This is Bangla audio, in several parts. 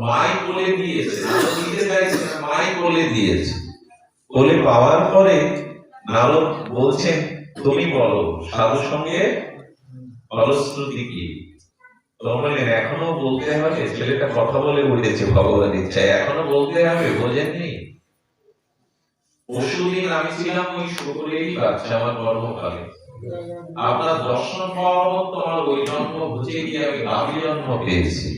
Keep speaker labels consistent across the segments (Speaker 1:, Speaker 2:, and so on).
Speaker 1: মাই কোলে দিয়েছে, দিতে চাইছে না, মাই কোলে দিয়েছে। কোলে পাওয়ার পরে নারদ বলছেন, তুমি বলো সাধু সঙ্গে ফলশ্রুতি কি? বললেন, এখনো বলতে হবে? ছেলেটা কথা বলে উঠেছে ভগবান ইচ্ছায়, এখনো বলতে হবে? বোঝেননি? পরশুদিন আমি ছিলাম ওই শুক্রেরই বাচ্চা আমার গর্ভকালে। আপনার দর্শন পাওয়া মতো আমার ওই জন্ম বুঝে গিয়ে আমি গাভী জন্ম পেয়েছি।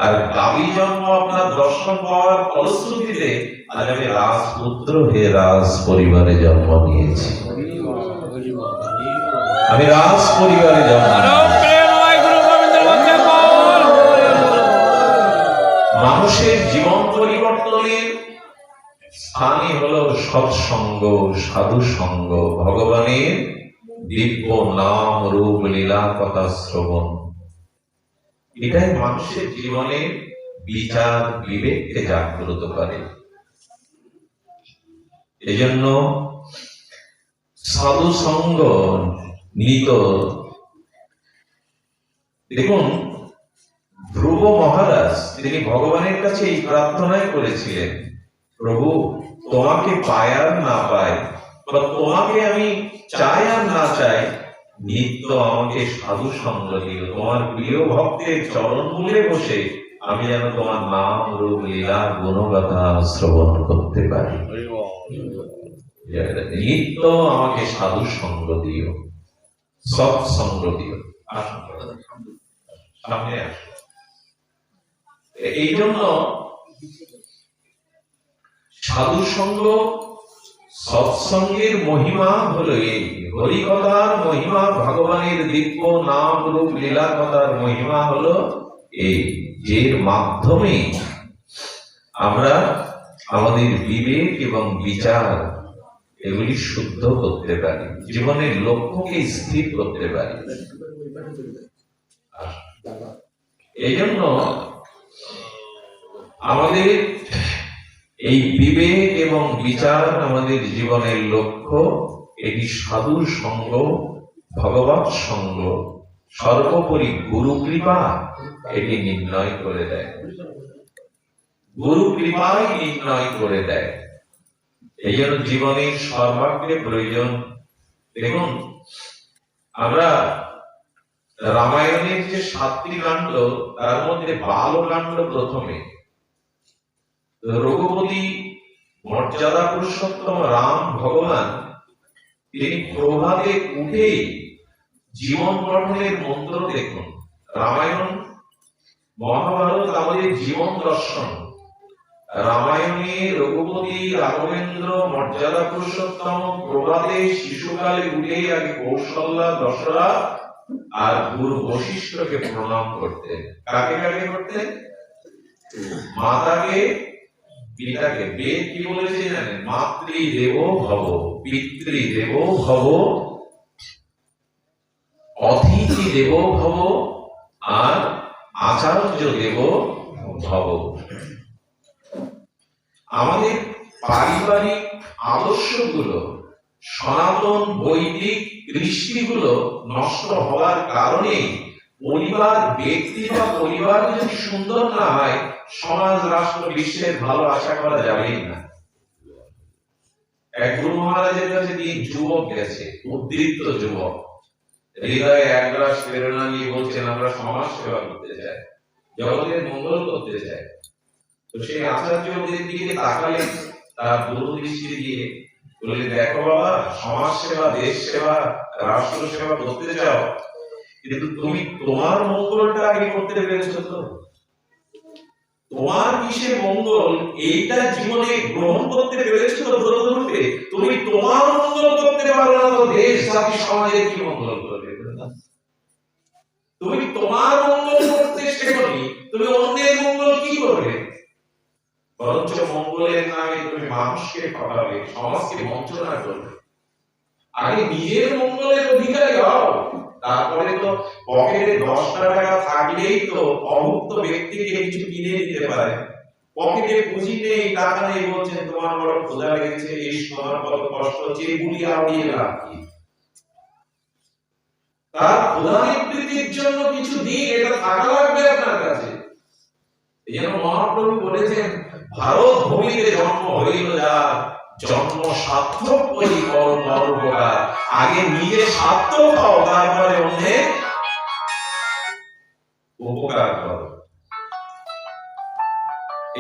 Speaker 1: আর গাভী জন্ম আপনার দর্শন পাওয়ার ফলশ্রুতিতে আজ আমি রাজপুত্র হয়ে রাজ পরিবারে জন্ম নিয়েছি। আমি রাজ পরিবারে জন্ম নিয়েছি। মানুষের জীবন পরিবর্তনের স্থানই হলো সৎসঙ্গ, সাধু সঙ্গ, ভগবানের দিব্য নাম রূপ লীলা কথা শ্রবণ। এটাই মানুষের জীবনে বিচার বিবেককে জাগ্রত করে। এজন্য সাধু সঙ্গ নিত। দেখুন, ধ্রুব মহারাজ তিনি ভগবানের কাছে এই প্রার্থনাই করেছিলেন, প্রভু তোমাকে পায় আর না পায়, বা তোমাকে আমি চাই আর না চাই, নিত্য আমাকে সাধু সঙ্গ দিও। তোমার প্রিয় ভক্তের চরণ মূলে বসে আমি যেন তোমার নাম রূপ লীলা গুণগাথা শ্রবণ করতে পারি। নিত্য আমাকে সাধু সঙ্গ দিও, সৎসঙ্গ দিও। সামনে আসো। এই জন্য সাধু সঙ্গ সৎসঙ্গের মহিমা হলো এই, হরিকথার মহিমা, ভগবানের দিব্য নাম রূপ লীলা কথার মহিমা হলো এই, যে মাধ্যমে আমরা আমাদের বিবেক এবং বিচার এগুলি শুদ্ধ করতে পারি, জীবনের লক্ষ্যকে স্থির করতে পারি। এই জন্য আমাদের এই বিবেক এবং বিচার আমাদের জীবনের লক্ষ্য, এটি সাধুর সঙ্গ, ভগবৎ সঙ্গ, সর্বোপরি গুরু কৃপা এটি নির্ণয় করে দেয়। গুরু কৃপাই নির্ণয় করে দেয়। এই জন্য জীবনের সর্বাগ্রে প্রয়োজন। দেখুন, আমরা রামায়ণের যে 7টি কাণ্ড, তার মধ্যে বালকাণ্ড প্রথমে। রঘুপতি মর্যাদা পুরুষোত্তম রাম ভগবান তিনি প্রভাতে উঠেই জীবন গঠনের মন্ত্র, দেখুন রামায়ণ মহাভারত আমাদের জীবন দর্শন। রামায়ণে রঘুপতি রাঘবেন্দ্র মর্যাদা পুরুষোত্তম প্রভাতে শিশুকালে উঠেই আগে কৌশল্যা, দশরথ আর গুরু বশিষ্ঠকে প্রণাম করতেন। কাকে কাকে করতেন? মাতাকে, পিতাকে। বেদ কি বলেছে জানেন? মাতৃদেব ভব, পিতৃদেব ভব, অতিথি দেব ভব, আর আচার্য দেব ভব। আমাদের পারিবারিক আদর্শগুলো, সনাতন বৈদিক দৃষ্টিগুলো নষ্ট হওয়ার কারণে পরিবার, ব্যক্তি বা পরিবার যদি সুন্দর না হয়, সমাজ, রাষ্ট্র, বিশ্বের ভালো আশা করা যাবেই না। এক গুরু মহারাজের কাছে 3 যুবক গেছে, উদ্দীপ্ত যুবক, হৃদয়ে একরাশ প্রেরণা নিয়ে বলছেন, আমরা সমাজ সেবা করতে চাই, জগতের মঙ্গল করতে চাই। তো সেই আচার্যদের দিকে তাকালেন তার দূরদৃষ্টি দিয়ে, বললেন, দেখো বাবা, সমাজ সেবা, দেশ সেবা, রাষ্ট্র সেবা করতে চাও, কিন্তু তুমি তোমার মঙ্গলটা আগে করতে পেরেছো তো? তোমার কিসের মঙ্গল এইটা জীবনে গ্রহণ করতে পেরেছো তো? ব্রতরূপে তুমি তোমার মঙ্গল করতে পারো না, তো দেশ, জাতি, সমাজের কি মঙ্গল করবে? তুমি তোমার মঙ্গল করতে শেখনি, তুমি অন্যের মঙ্গল কি করবে? বরঞ্চ মঙ্গলের নামে তুমি মানুষকে ঠকাবে, সমাজকে বঞ্চনা করবে। আগে নিজের মঙ্গলের অধিকারী হও, তারপরে তো পকেটে 10 টাকা থাকলেই তো অভুক্ত ব্যক্তিকে কিছু কিনে দিতে পারে। পকেটে পুঁজি নেই, টাকা নেই, বলছেন তোমার বড় ক্ষুধা লেগেছে, এই তোমার কত কষ্ট হচ্ছে, এগুলি আউড়িয়ে লাভ কি? তার ক্ষুধা নিবৃত্তির জন্য কিছু দিন, এটা থাকা লাগবে আপনার কাছে। এই জন্য মহাপ্রভু বলেছেন, ভারত ভূমিতে জন্ম হইল যার, জন্ম সার্থক করি কর পরোপকার। আগে নিজে সার্থক হও, তারপরে অন্যের উপকার করো।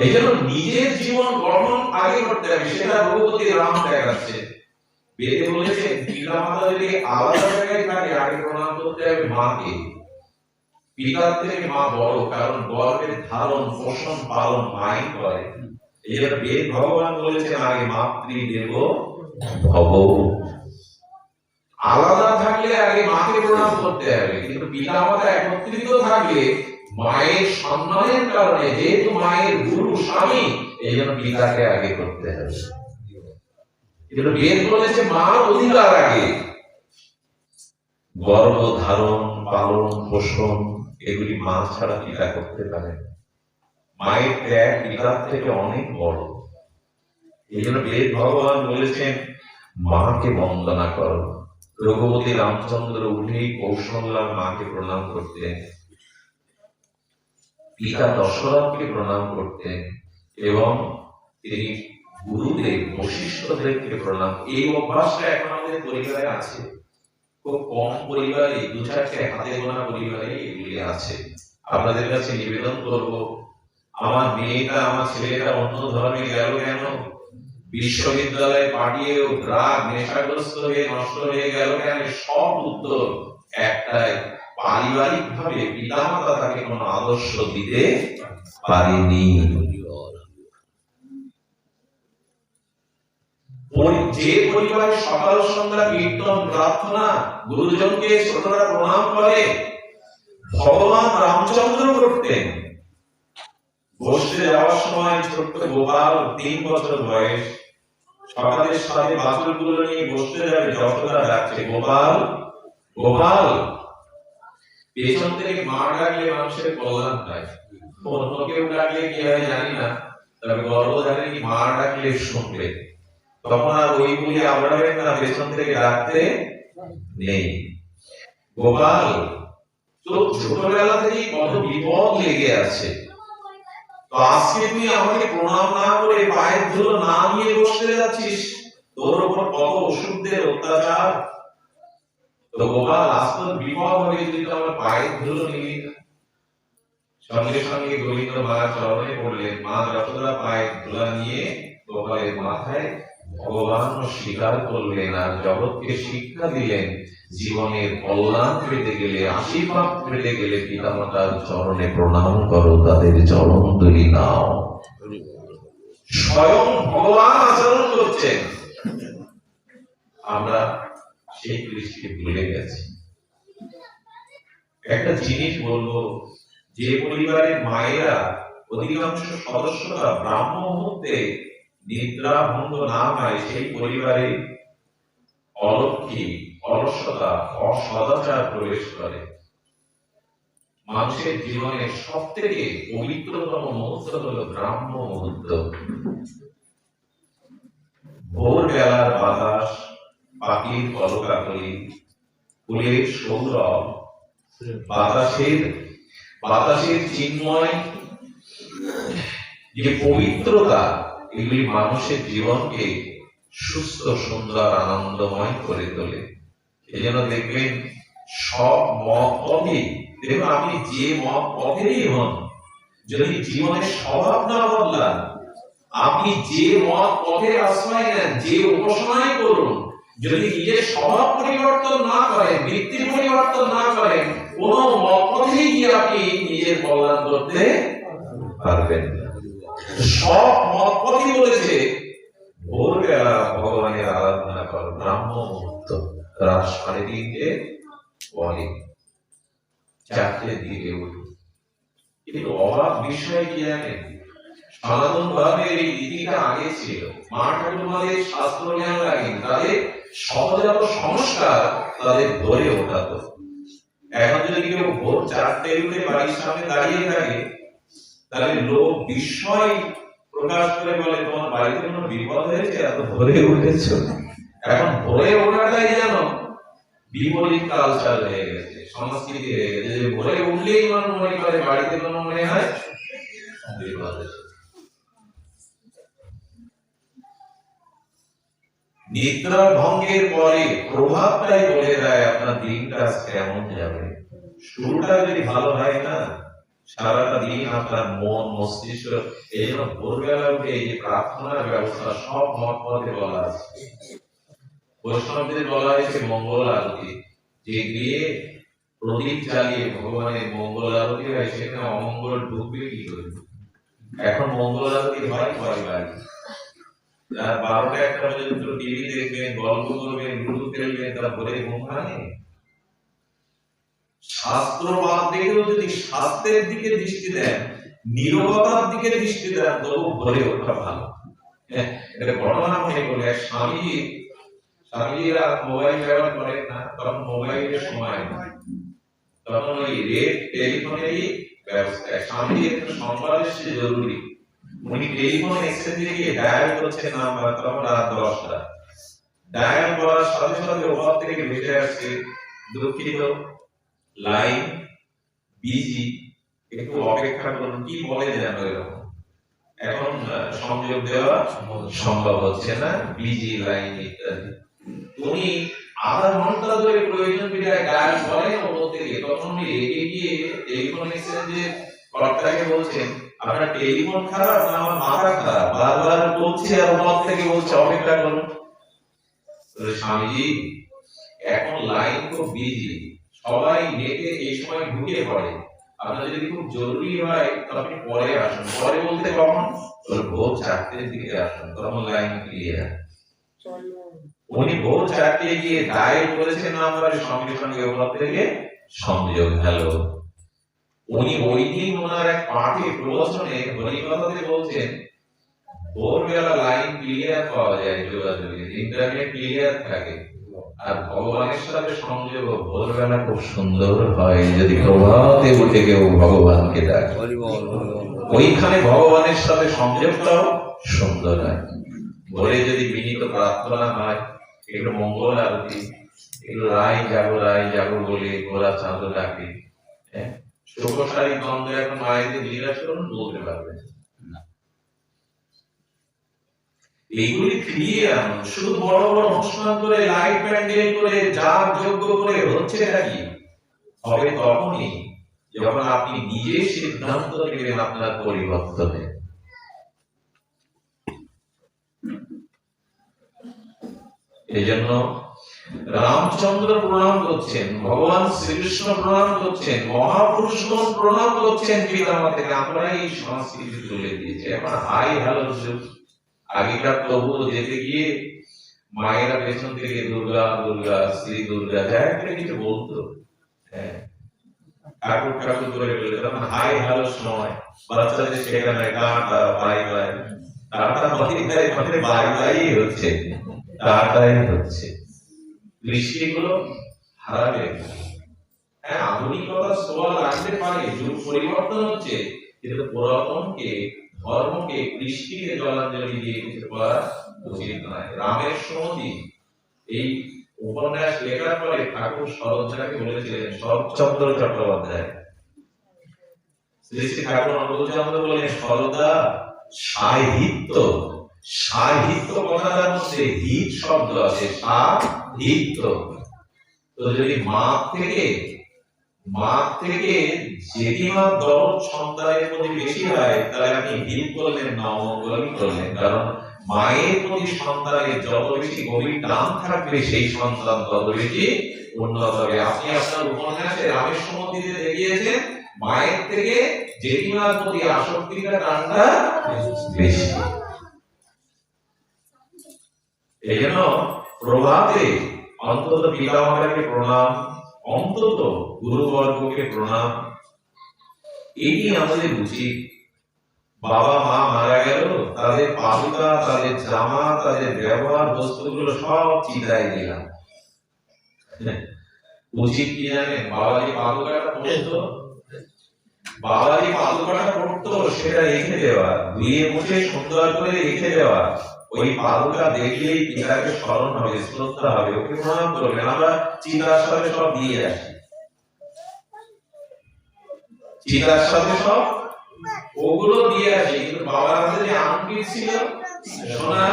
Speaker 1: এই জন্য নিজের জীবন গঠন আগে করতে হবে, সেটা রঘুপতি রাম দেখাচ্ছে। বেদে বলেছে পিতা মাতা যদি আলাদা জায়গায় থাকে, আগে প্রণাম করতে হবে মাকে। পিতার থেকে মা বড়, কারণ গর্ভের ধারণ পোষণ পালন মাই করে। এই জন্য বেদ ভগবান বলেছেন আগে মাতৃদেব ভব। আলাদা থাকলে আগে মাকে প্রণাম করতে হবে, কিন্তু পিতা মাতা একত্রিত থাকলে মায়ের সম্মানের কারণে, যেহেতু মায়ের গুরু স্বামী, এই জন্য পিতাকে আগে করতে হবে। কিন্তু বেদ বলেছে মার অধিকার আগে। গর্ভ ধারণ পালন পোষণ এগুলি মা ছাড়া পিতা করতে পারে। মায়ের ত্যাগ পিতার থেকে অনেক বড়। এই জন্য বেদ ভগবান বলেছেন মাকে বন্দনা করো। রঘুপতি রামচন্দ্র উঠেই কৌশল্যার মাকে প্রণাম করতেন, পিতা দশরথকে প্রণাম করতেন, এবং তিনি গুরুদেব বশিষ্ঠদেবকে প্রণাম। এই অভ্যাসটা এখন আমাদের পরিবারে আছে, খুব কম পরিবারে, দু চারটে হাতে গোনা পরিবারে এগুলি আছে। আপনাদের কাছে নিবেদন করব, আমার মেয়েটা আমার ছেলেটা অন্য ধর্মে গেল কেন, বিশ্ববিদ্যালয়ে পাঠিয়েও ড্রাগ নেশাগ্রস্ত হয়ে নষ্ট হয়ে গেল কেন, সব উত্তর একটাই, পারিবারিক ভাবে পিতামাতা তাকে কোন আদর্শ দিতে পারেনি। যে পরিবারে সকাল সন্ধ্যা কীর্তন প্রার্থনা, গুরুজনকে ছোটরা প্রণাম করে, ভগবান রামচন্দ্র করতেন। বসতে যাওয়ার সময় ছোট্ট গোপাল 3 বছর বয়স, সকালের সাথে বাছুরগুলো নিয়ে বসতে যাবে, যশোদা ডাকছে গোপাল গোপাল। পেছন থেকে মা ডাকলে মানুষের কল্যাণ হয়, অন্য কেউ ডাকলে কি হয় জানি না, তবে গর্ভধারী মা ডাকলে শুনবে, তখন আর ওই বলি আবড়াবেন না, পেছন থেকে ডাকতে নেই। গোপাল, তো ছোটবেলা থেকেই কত বিপদ লেগে আছে, তো আজকে তুই আমাকে প্রণাম না করে পায়ের ধুলো না নিয়ে বসতে যাচ্ছিস, তোর উপর কত অসুরদের অত্যাচার। তো গোপাল, আজকে বিপদ হবে যদি আমার পায়ের ধুলো নিবি না। সঙ্গে সঙ্গে গোবিন্দ মার চরণে পড়লেন, মা যশোদা পায়ের ধুলা নিয়ে গোপালের মাথায় ভগবান স্বীকার করলেন, আর জগৎকে শিক্ষা দিলেন, জীবনের কল্যাণ পেতে গেলে, আশীর্বাদ পেতে গেলে পিতামাতার চরণে প্রণাম করো, তাদের চরণ ধুলি নাও। স্বয়ং ভগবান আচরণ করছেন, আমরা সেই দৃষ্টি ভুলে গেছি। একটা জিনিস বলবো, যে পরিবারের মায়েরা অধিকাংশ সদস্যরা ব্রাহ্ম মুহূর্তে নিদ্রা ভঙ্গ না হয়, সেই পরিবারে অলক্ষী, অলসতা, অসদাচার প্রবেশ করে। মানুষের জীবনের সব থেকে পবিত্রতম মুহূর্ত হলো ব্রাহ্ম মুহূর্ত। ভোরবেলার বাতাস, পাখির কলকাকলি, ফুলের সৌরভ, বাতাসের চিন্ময় যে পবিত্রতা, এগুলি মানুষের জীবনকে সুস্থ সুন্দর আনন্দময় করে তোলে। এই জন্য দেখবেন সব মত পথে, দেখুন আপনি যে মত পথেরই হন, যদি জীবনের স্বভাব না বদলান, আপনি যে মত পথের আশ্রয় নেন, যে উপাসনাই করুন, যদি নিজের স্বভাব পরিবর্তন না করেন, বৃত্তির পরিবর্তন না করেন, কোন মত পথেই গিয়ে আপনি নিজের কল্যাণ করতে পারবেন না। সব মত পথই বলেছে ভোরবেলা ভগবানের আরাধনা করো, ব্রাহ্ম মুহূর্ত, রাত 3:30 পরে, 4টের দিকে উঠুন। কিন্তু অবাক বিষয় কি জানেন, সনাতন ধর্মের এই রীতিটা আগে ছিল, মা ঠাকুরমাদের শাস্ত্র জ্ঞান লাগেন, তাদের সহজাত সংস্কার তাদের ধরে ওঠাতো। এখন যদি কেউ ভোর 4টে উঠে বাড়ির সামনে দাঁড়িয়ে থাকে, তাহলে লোক বিস্ময় প্রকাশ করে বলে, তোমার বাড়িতে কোনো বিপদ হয়েছে, এত ভোরে উঠেছ। এখন ভোরে ওঠাটাই যেন বিপরীত কালচার হয়ে গেছে, সংস্কৃতি হয়ে গেছে, যে ভোরে উঠলেই মানুষ মনে করে বাড়িতে কোনো মনে হয় নিদ্রা ভঙ্গের পরে প্রভাবটাই বলে দেয় আপনার দিনটা কেমন যাবে। শুরুটা যদি ভালো হয় না, সারাটা দিন আপনার মন মস্তিষ্ক। এই জন্য ভোরবেলা উঠে এই যে প্রার্থনার ব্যবস্থা সব মতপথে বলা আছে। বৈষ্ণবদের বলা হয়েছে মঙ্গল আরতি, যে গিয়ে প্রদীপ জ্বালিয়ে ভগবানের মঙ্গল আরতি হয়, সেখানে অমঙ্গল ঢুকবে কি করে? এখন মঙ্গল আরতি হয় কয় বাড়ি, 12টা-1টা পর্যন্ত টিভি দেখবেন, গল্প করবেন, লুডো খেলবেন, তারপরে ঘুম ভাঙে। শাস্ত্র বাদ দিকেও যদি শাস্ত্রের দিকে দৃষ্টি দেন, নীরবতার দিকে দৃষ্টি দেন, তবু ভরে ওঠা ভালো। এটা ঘটনা মনে করলে স্বামীজিরা মোবাইল ব্যবহার করেন না, তখন মোবাইলের সময় নেই, তখন ওই রেড টেলিফোনেরই ব্যবস্থা। স্বামীজির একটা সংবাদ এসেছে জরুরি, উনি টেলিফোন এক্সচেঞ্জে গিয়ে ডায়াল করছেন নাম্বার, তখন রাত 10টা। ডায়াল করার সাথে সাথে ওপর থেকে ভেসে আসছে, দুঃখিত লাইন বিজি, একটু অপেক্ষা করুন। কি বলে জানো এরকম? এখন সংযোগ দেওয়া সম্ভব হচ্ছে না, বিজি লাইন ইত্যাদি। উনি আধা ঘন্টা ধরে প্রয়োজন বিধায় ডায়াল করেন ওপর থেকে, তখন উনি রেগে গিয়ে টেলিফোন এক্সচেঞ্জের কর্তাকে বলছেন, আপনার টেলিফোন খারাপ না আমার মাথা খারাপ? বারবার বলছে, আর ওপর থেকে বলছে অপেক্ষা করুন। স্বামীজি এখন লাইন খুব বিজি, সবাই নেটে এই সময় ঢুকে পড়ে, আপনার যদি খুব জরুরি হয় তবে আপনি পরে আসুন। পরে বলতে কখন? ভোর 4টের দিকে আসুন, তখন লাইন ক্লিয়ার। উনি ভোর 4টে গিয়ে ডায়াল করেছেন নাম্বারে, সঙ্গে সঙ্গে ওপর থেকে সংযোগ। হ্যালো। উনি ওই দিন ওনার এক পাঠে প্রবচনে হরিকথাতে বলছেন, ভোরবেলা লাইন ক্লিয়ার পাওয়া যায় যোগাযোগে, ইন্টারনেট ক্লিয়ার থাকে, আর ভগবানের সাথে সংযোগ ভোরবেলা খুব সুন্দর হয় যদি প্রভাতে উঠে কেউ ভগবানকে ডাকে। ওইখানে ভগবানের সাথে সংযোগটাও সুন্দর হয়। ভোরে যদি বিনীত প্রার্থনা হয়, একটু মঙ্গল আরতি, একটু রায় জাগো বলে গোরা চাঁদ ডাকে, শুভসারী দ্বন্দ্ব এখন মায়েদের জিজ্ঞাসা করুন, বলতে পারবেন না। এইগুলি ফিরিয়ে আনুন। শুধু বড় বড় অনুষ্ঠান করে, লাইট প্যান্ডেল করে, যার যোগ্য করে হচ্ছে নাকি? হবে তখনই যখন আপনি নিজে সিদ্ধান্ত নেবেন আপনার পরিবর্তনে। এই জন্য রামচন্দ্র প্রণাম করছেন, ভগবান শ্রীকৃষ্ণ প্রণাম করছেন, মহাপুরুষগণ প্রণাম করছেন পিতামাতাকে। আমরা এই সংস্কৃতি তুলে দিয়েছি। এখন হাই হ্যালো যুগ। আগেকার তবুও যেতে গিয়ে মায়েরা পেছন থেকে দুর্গা দুর্গা শ্রী দুর্গা যা একটা কিছু বলতো, ঠাকুর ঠাকুর করে বলে, তখন হাই হ্যালো সময় বাচ্চাদের সেখানে tata bye bye, tata bye bye হচ্ছে, টাটাই হচ্ছে। দৃষ্টিগুলো হারাবে। হ্যাঁ, আধুনিকতা ছোঁয়া লাগতে পারে, যুগ পরিবর্তন হচ্ছে, কিন্তু পুরাতনকে, ধর্মকে, কৃষ্টিকে জলাঞ্জলি দিয়ে কিছু করা উচিত নয়। রামের সমাধি এই উপন্যাস লেখার পরে ঠাকুর শরৎজাকে বলেছিলেন, শরৎচন্দ্র চট্টোপাধ্যায়, শ্রী শ্রী ঠাকুর অনুকূলচন্দ্র বলেন, শরৎদা সাহিত্য, সাহিত্য কথাটার মধ্যে হিত শব্দ আছে, সাহিত্য। তো যদি মা থেকে জেঠিমার দরদ সন্তানের প্রতি বেশি হয়, তাহলে আপনি হিত করলেন না, অমঙ্গলই করলেন। কারণ মায়ের প্রতি সন্তানের যত বেশি গভীর টান থাকবে, সেই সন্তান তত বেশি উন্নত হবে। আপনি আপনার উপন্যাসে রামের সমাধিতে দেখিয়েছেন, মায়ের থেকে জেঠিমার প্রতি আসক্তিটা, টানটা বেশি। এই জন্য প্রভাতে অন্তত পিতামাতাকে প্রণাম, অন্তত গুরুবর্গকে প্রণাম, এটি আমাদের উচিত। বাবা মা মারা গেল, তাদের পাদুকা, তাদের জামা, তাদের ব্যবহার বস্তুগুলো সব চিতায় দিলাম। উচিত কি জানেন? বাবা যে পাদুকাটা পড়তো সেটা রেখে দেওয়া, ধুয়ে মুছে সুন্দর করে রেখে দেওয়া। ওই পাদুকা দেখলেই পিতাকে স্মরণ হবে, শ্রদ্ধা হবে, ওকে প্রণাম করবেন। আমরা চিতার সাথে সব দিয়ে আসি, চিতার সাথে সব ওগুলো দিয়ে আসে, কিন্তু বাবার হাতে যে আংটি ছিল সোনা,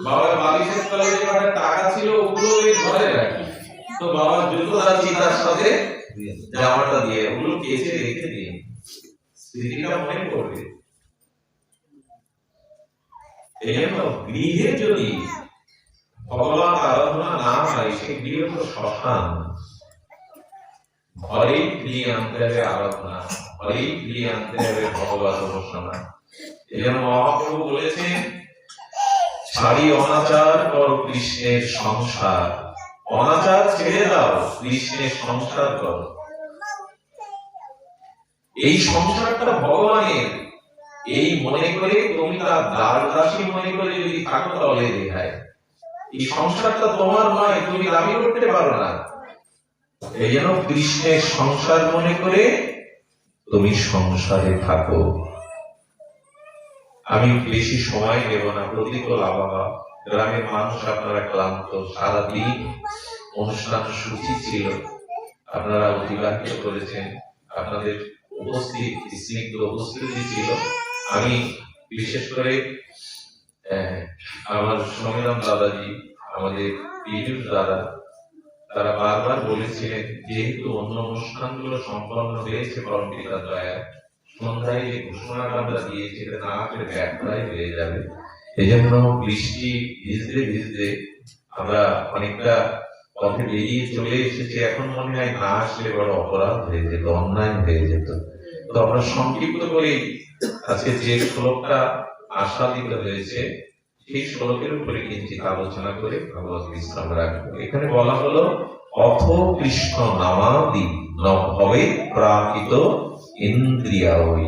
Speaker 1: বাবার বালিশের তলায় যে কটা টাকা ছিল ওগুলো ওই ঘরে রাখি। তো বাবার জুতো আছে তার সাথে জামাটা দিয়ে ওগুলো কেচে রেখে দিয়ে স্মৃতিটা মনে পড়বে। এই জন্য গৃহে যদি ভগবান আরাধনা না হয় সে গৃহ তো শ্মশান। ঘরেই ফিরিয়ে আনতে হবে আরাধনা, ঘরেই ফিরিয়ে আনতে হবে ভগবত উপাসনা। এই জন্য মহাপ্রভু বলেছেন, ছাড়ি অনাচার কর কৃষ্ণের সংসার। অনাচার ছেড়ে দাও, কৃষ্ণের সংসার করো। এই সংসারটা ভগবানের, এই মনে করে তুমি তার দ্বার দাসী মনে করে যদি থাকো তাহলে দেখায় এই সংসারটা তোমার নয়, তুমি দাবি করতে পারো না। এই জন্য কৃষ্ণের সংসার মনে করে তুমি সংসারে থাকো। আমি বেশি সময় নেব না। প্রতিকূল আবহাওয়া, গ্রামের মানুষ আপনারা ক্লান্ত, সারাদিন অনুষ্ঠান সূচি ছিল, আপনারা অতিবাহিত করেছেন, আপনাদের স্নিগ্ধ উপস্থিতি ছিল। আমি বিশেষ করে আমার সমীরণ দাদাজি, আমাদের পীযুষ দাদা, তারা বারবার বলেছিলেন যেহেতু অন্য অনুষ্ঠানগুলো সম্পন্ন হয়েছে পরম পিতার দয়ায়, সন্ধ্যায় যে ঘোষণাটা আমরা দিয়েছি এটা না করে ব্যর্থই হয়ে যাবে। এই জন্য বৃষ্টি ভিজতে ভিজতে আমরা অনেকটা পথে বেরিয়ে চলে এসেছি। এখন মনে হয় না আসলে বড় অপরাধ হয়ে যেত, অন্যায় হয়ে যেত। তো আমরা সংক্ষিপ্ত করে আজকে যে শ্লোকটা আস্বাদিত হয়েছে সেই শ্লোকের উপরে কিঞ্চিত আলোচনা করে ভগবত বিশ্রাম রাখবো। এখানে বলা হলো, অথ কৃষ্ণ নামাদি ন ভবে প্রাকৃত ইন্দ্রিয়ায়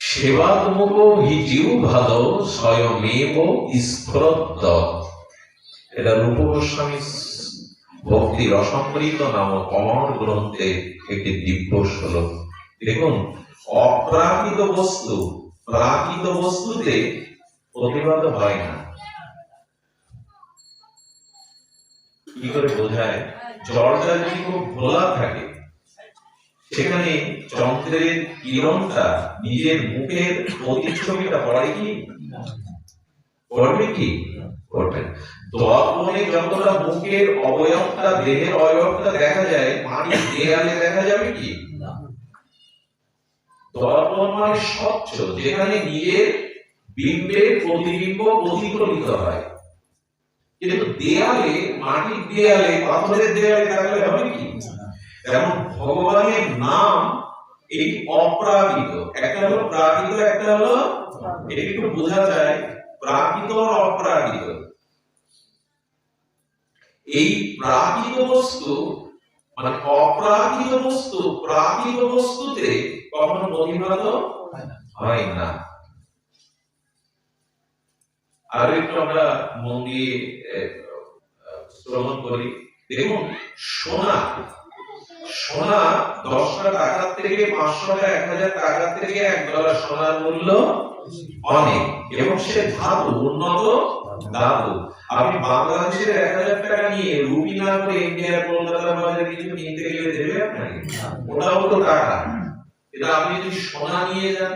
Speaker 1: সেবাত্মক হি জিহ্বাদ স্বয়মেব স্ফুরত। এটা রূপ গোস্বামী ভক্তি রসমৃত নামক অমর গ্রন্থে একটি দিব্য শ্লোক। দেখুন, অপ্রাকৃত বস্তু প্রাকৃত বস্তুতে প্রতিবাদ হয় না। কি করে বোঝায়? জলটা যদি খুব ঘোলা থাকে, সেখানে চন্দ্রের কিরণটা নিজের মুখের প্রতিচ্ছবিটা পড়ে কি? পড়বে কি? পড়বে। দর্পণে যতটা মুখের অবয়বটা, দেহের অবয়বটা দেখা যায়, মাটির দেয়ালে দেখা যাবে কি? দর্পণ মানে স্বচ্ছ, যেখানে নিজের বিম্বের প্রতিবিম্ব প্রতিফলিত হয়। কিন্তু দেয়ালে, মাটির দেয়ালে, পাথরের দেয়ালে থাকলে হবে কি? যেমন ভগবানের নাম এই অপ্রাকৃত, একটা হলো প্রাকৃত, একটা হলো, এটা একটু বোঝা যায়, প্রাকৃত আর অপ্রাকৃত। এই প্রাকৃত বস্তু মানে অপ্রাকৃত বস্তু প্রাকৃত বস্তুতে কখনো প্রতিভাত হয় না। আর একটু আমরা মন দিয়ে শ্রবণ করি। দেখুন, সোনা 10টা টাকার থেকে 500 টাকা, 1000 টাকার থেকে $1 সোনার মূল্য অনেক, এবং সে ধাতু, উন্নত ধাতু। আপনি বাংলাদেশের 1000 টাকা নিয়ে রুপি না করে ইন্ডিয়ার কলকাতার বাজারে কিছু কিনতে গেলে দেবে আপনাকে? ওটাও তো টাকা। এটা আপনি যদি সোনা নিয়ে যান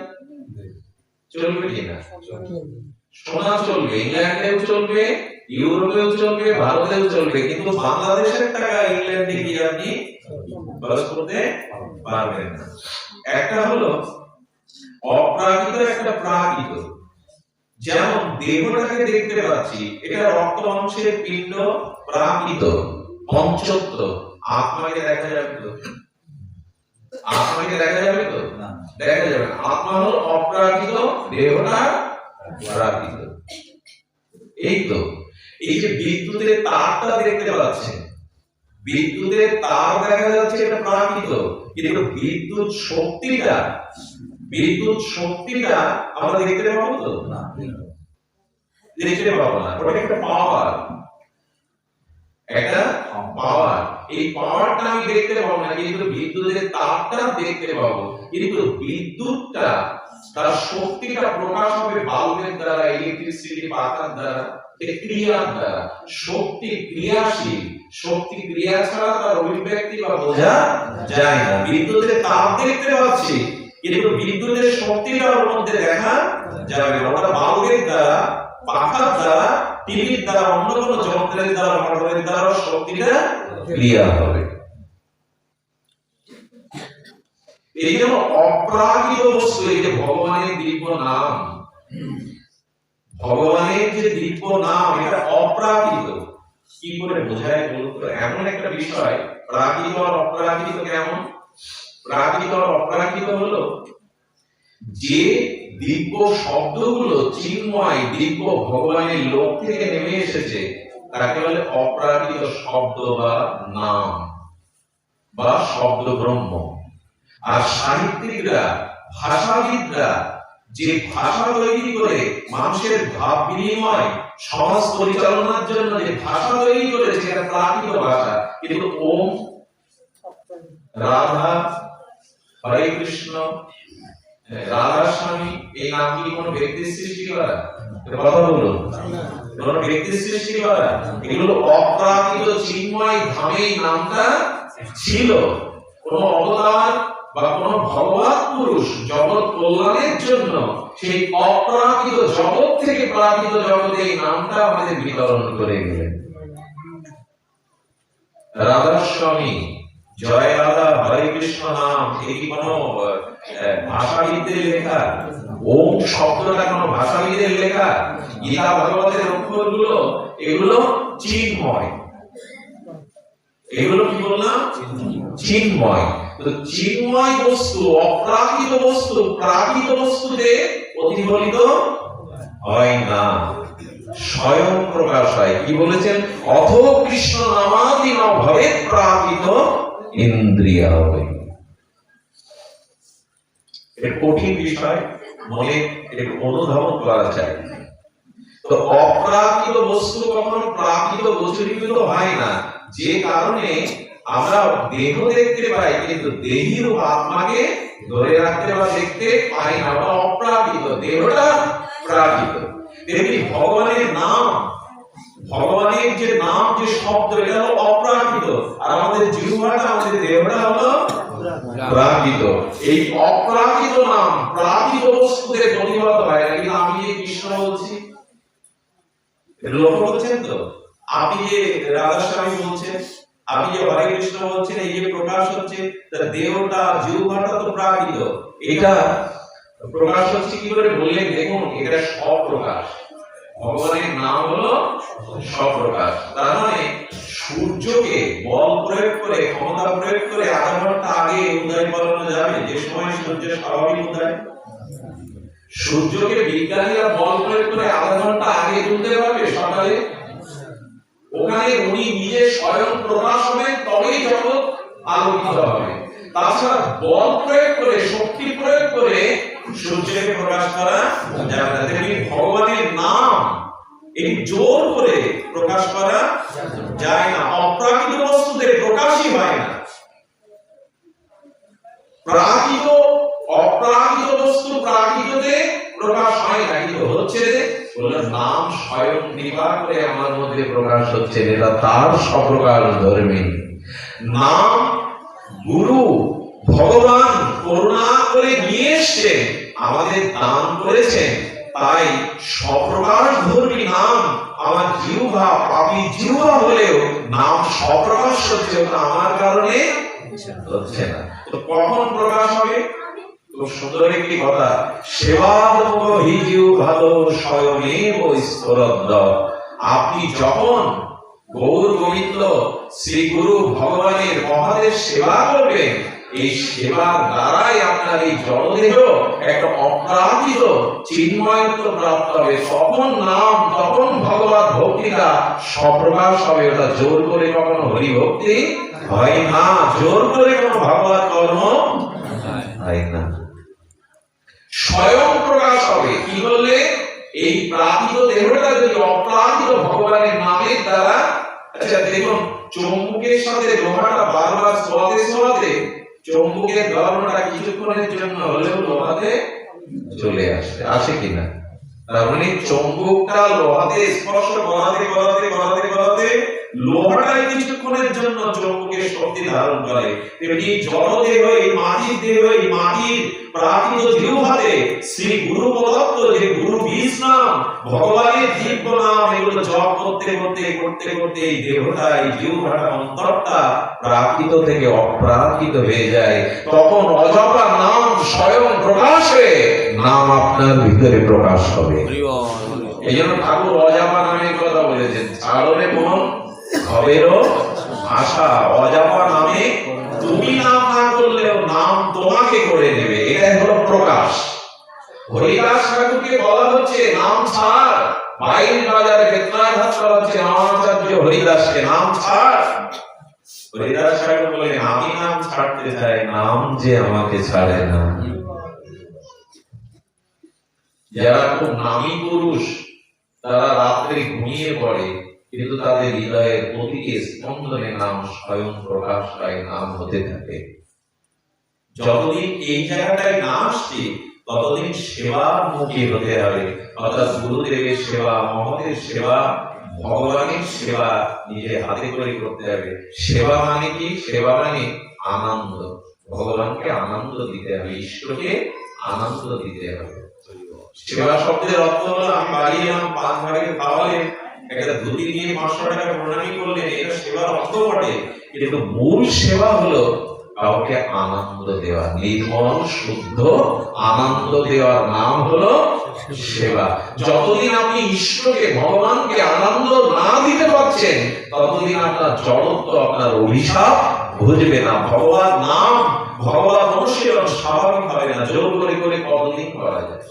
Speaker 1: চলবে কিনা? সোনা চলবে, ইংল্যান্ডেও চলবে, ইউরোপেও চলবে, ভারতেও চলবে, কিন্তু বাংলাদেশের টাকা ইংল্যান্ডে গিয়ে আপনি খরচ করতে পারবেন না। একটা হলো অপ্রাকৃত, একটা প্রাকৃত। যেমন দেহটাকে দেখতে পাচ্ছি, এটা রক্ত মাংসের পিণ্ড, প্রাকৃত পঞ্চত্ব। আত্মাকে দেখা যাবে তো? আত্মাকে দেখা যাবে তো? দেখা যাবে না। আত্মা হলো অপ্রাকৃত, দেহটা প্রাকৃত। এই তো, এই যে বিদ্যুতের তারটা দেখতে পাচ্ছেন, বিদ্যুতের তার দেখা যাচ্ছে, এটা প্রাকৃত, কিন্তু বিদ্যুৎ শক্তিটা আমরা দেখতে পাবো তো? না, দেখতে পাবো না। ওটা একটা পাওয়ার, একটা পাওয়ার। এই পাওয়ারটা আমি দেখতে পাবো না, কিন্তু বিদ্যুতের তারটা দেখতে পাবো। কিন্তু বিদ্যুৎটা, তার শক্তিটা প্রকাশ হবে বাল্বের দ্বারা, ইলেকট্রিসিটি পাতার দ্বারা, ক্রিয়ার দ্বারা। শক্তি ক্রিয়াশীল, শক্তি ক্রিয়া ছাড়া তার অভিব্যক্তি বা বোঝা যায় না। বিদ্যুতের তাপ দেখতে পাচ্ছি, কিন্তু বিদ্যুতের শক্তিটা ওর মধ্যে দেখা যাবে না। ওটা বাল্বের দ্বারা, পাখার দ্বারা, টিভির দ্বারা, অন্য কোনো যন্ত্রের দ্বারা, মোটরের দ্বারা শক্তিটা ক্রিয়া হবে। এই জন্য অপ্রাকৃত বস্তু, এই যে ভগবানের দিব্য নাম, ভগবানের যে দিব্য নাম, এটা অপ্রাকৃত। কি করে বোঝায় বলতো? এমন একটা বিষয়, প্রাকৃত আর অপ্রাকৃত কেমন? প্রাকৃত আর অপ্রাকৃত হলো যে দিব্য শব্দগুলো চিন্ময় দিব্য ভগবানের লোক থেকে নেমে এসেছে, তাকে বলে অপ্রাকৃত শব্দ বা নাম বা শব্দ ব্রহ্ম। আর সাহিত্যিকরা, ভাষাবিদরা যে ভাষা তৈরি করে মানুষের ভাব বিনিময়, সমাজ পরিচালনার জন্য যে ভাষা তৈরি করেছে, এটা প্রাকৃত ভাষা। কিন্তু ওম, রাধা, হরে কৃষ্ণ, রাধা স্বামী, এই নাম কি কোনো ব্যক্তির সৃষ্টি করা? কথা বলুন, কোন ব্যক্তির সৃষ্টি করা? এগুলো অপ্রাকৃত চিন্ময় ধামে নামটা ছিল। কোন অবতার বা কোন ভগবান পুরুষ জগৎ কল্যাণের জন্য সেই অপ্রাকৃত জগৎ থেকে প্রাকৃত জগতে এই নামটা আমাদের বিতরণ করে গেলেন। রাধা স্বামী, জয় রাধা, হরে কৃষ্ণ নাম, এই কোন ভাষাবিদদের লেখা? ওম শব্দটা কোন ভাষাবিদের লেখা? গীতা ভাগবতের অক্ষরগুলো এগুলো চিন্ময়। এগুলো কি বললাম? চিন্ময়। তো চিন্ময় বস্তু, অপ্রাকৃত বস্তু প্রাকৃত বস্তুতে প্রতিফলিত হয় না, স্বয়ং প্রকাশ হয়। কি বলেছেন? অথ কৃষ্ণ নামাদি ন ভবেৎ প্রাকৃত ইন্দ্রিয়া। এটা কঠিন বিষয়, মনে একটু অনুধাবন করা চাই। তো অপ্রাকৃত বস্তু কখনো প্রাকৃত গোচরীভূত হয় না, যে কারণে আমরা দেহ দেখতে পাই, কিন্তু দেহী রূপ আত্মাকে ধরে রাখতে বা দেখতে পাই না। ওটা অপ্রাকৃত, দেহটা প্রাকৃত। তেমনি ভগবানের নাম, ভগবানের যে নাম, যে শব্দ, এটা হলো অপ্রাকৃত। আর আমাদের জিহ্বাটা, আমাদের দেহটা হলো প্রাকৃত। এই অপ্রাকৃত নাম প্রাকৃত বস্তুতে প্রতিভাত হয় না। কিন্তু আমি যে কৃষ্ণ বলছি, লক্ষ্য করছেন তো? আপনি যে রাধা স্বামী বলছেন, আপনি যে হরে কৃষ্ণ বলছেন, এই যে প্রকাশ হচ্ছে, তার দেহটা, জিহ্বাটা তো প্রাকৃত। এটা প্রকাশ হচ্ছে কি করে বললেন? দেখুন, এটা স্বপ্রকাশ। ভগবানের নাম হলো স্বপ্রকাশ। তার মানে সূর্যকে বল প্রয়োগ করে, ক্ষমতা প্রয়োগ করে আধা ঘন্টা আগে উদয় করানো যাবে, যে সময় সূর্যের স্বাভাবিক উদয়। সূর্যকে বিজ্ঞানীরা বল প্রয়োগ করে আধা ঘন্টা আগে তুলতে পারবে সকালে? ওখানে উনি নিজে স্বয়ং প্রকাশ হবেন, তবেই জগৎ আলোকিত হবে। তাছাড়া বল প্রয়োগ করে, শক্তি প্রয়োগ করে সূর্যকে প্রকাশ করা যাবে না। তেমনি ভগবানের নাম এই জোর করে প্রকাশ করা যায় না। অপ্রাকৃত বস্তুতে প্রকাশই হয় না। প্রাকৃত, অপ্রাকৃত বস্তু প্রাকৃততে প্রকাশ হয় না। কিন্তু হচ্ছে যে বলে নাম স্বয়ং কৃপা করে আমার মধ্যে প্রকাশ হচ্ছে, এটা তার স্বপ্রকাশ ধর্মী নাম। গুরু ভগবান করুণা করে নিয়ে এসে আমাদের দান করেছেন, তাই স্বপ্রকাশ ধর্মী নাম আমার জিহ্বা, পাপী জিহ্বা হলেও নাম স্বপ্রকাশ হচ্ছে, ওটা আমার কারণে হচ্ছে না। তো কখন প্রকাশ হবে? খুব সুন্দর একটি কথা, সেবাদম হিজিউ ভালো স্বয়মেব স্তরদ্দ। আপনি যখন গৌর গোবিন্দ শ্রী গুরু ভগবানের মহাদেব সেবা করবেন, এই সেবার দ্বারাই আপনার এই জড়দেহ একটা অপ্রাকৃত চিন্ময়ত্ব প্রাপ্ত হবে। তখন নাম, তখন ভগবত ভক্তিটা স্বপ্রকাশ হবে। ওটা জোর করে কখনো হরি ভক্তি হয় না, জোর করে কোনো ভগবত কর্ম হয় না, স্বয়ং প্রকাশ হবে। কি বললে? এই প্রাকৃত দেহটা যদি অপ্রাকৃত ভগবানের নামের দ্বারা, আচ্ছা দেখুন, চুম্বকের সাথে লোহাটা বারবার ছোঁয়াতে ছোঁয়াতে চুম্বকের ধর্মটা কিছুক্ষণের জন্য হলেও লোহাতে চলে আসে, আসে কিনা? তার মানে চৌম্বকটা লোহাতে স্পর্শ করাতে করাতে করাতে করাতে লোহাটাই কিছুক্ষণের জন্য চৌম্বকের শক্তি ধারণ করে। তেমনি জড়দেহ, এই মাটির দেহ, এই মাটির প্রাকৃত জিহ্বাতে শ্রী গুরু পদার্থ, যে গুরু বীজ নাম, ভগবানের দিব্য নাম, এগুলো জপ করতে করতে করতে করতে এই দেহটা, এই জিহ্বাটা, অন্তরটা প্রাকৃত থেকে অপ্রাকৃত হয়ে যায়। তখন অজপা নাম স্বয়ং প্রকাশ হয়ে নাম আপনার ভিতরে প্রকাশ হবে। এই জন্য ঠাকুর অজাপা নামের কথা বলেছেন, ছাড়লে মন হবেরও আশা। অজাপা নামে তুমি নাম না করলেও নাম তোমাকে করে নেবে, এটাই হলো প্রকাশ। হরিদাস ঠাকুরকে বলা হচ্ছে নাম ছাড়, বাইরের বাজারে বেতনাঘাত করা হচ্ছে রামাচার্য হরিদাসকে, নাম ছাড়। হরিদাস ঠাকুর বলেন আমি নাম ছাড়তে চাই, নাম যে আমাকে ছাড়ে না। যারা খুব নামী পুরুষ তারা রাত্রে ঘুমিয়ে পড়ে, কিন্তু তাদের হৃদয়ের প্রতিটি স্পন্দনে নাম স্বয়ং প্রকাশ পায়, নাম হতে থাকে। যতদিন এই জায়গাটায় না আসছে ততদিন সেবার মুখী হতে হবে, অর্থাৎ গুরুদেবের সেবা, মহতের সেবা, ভগবানের সেবা নিজে হাতে করে করতে হবে। সেবা মানে কি? সেবা মানে আনন্দ, ভগবানকে আনন্দ দিতে হবে, ঈশ্বরকে আনন্দ দিতে হবে। সেবা শব্দের অর্থ হলো আমি বাড়ি এলাম, 5 ভাগে খাওয়ালে, একটা ধুতি দিয়ে 500 টাকা প্রণামী করলে, এটা সেবার অর্থ বটে, কিন্তু মূল সেবা হলো কাউকে আনন্দ দেওয়া, নির্মল শুদ্ধ আনন্দ দেওয়ার নাম হলো সেবা। যতদিন আপনি ঈশ্বরকে, ভগবানকে আনন্দ না দিতে পারছেন ততদিন আপনার জড়ত্ব, আপনার অভিশাপ বুঝবে না। ভগবান নাম, ভগবান অনুশীলন স্বাভাবিক হবে না, জোর করে করে কতদিন করা যায়?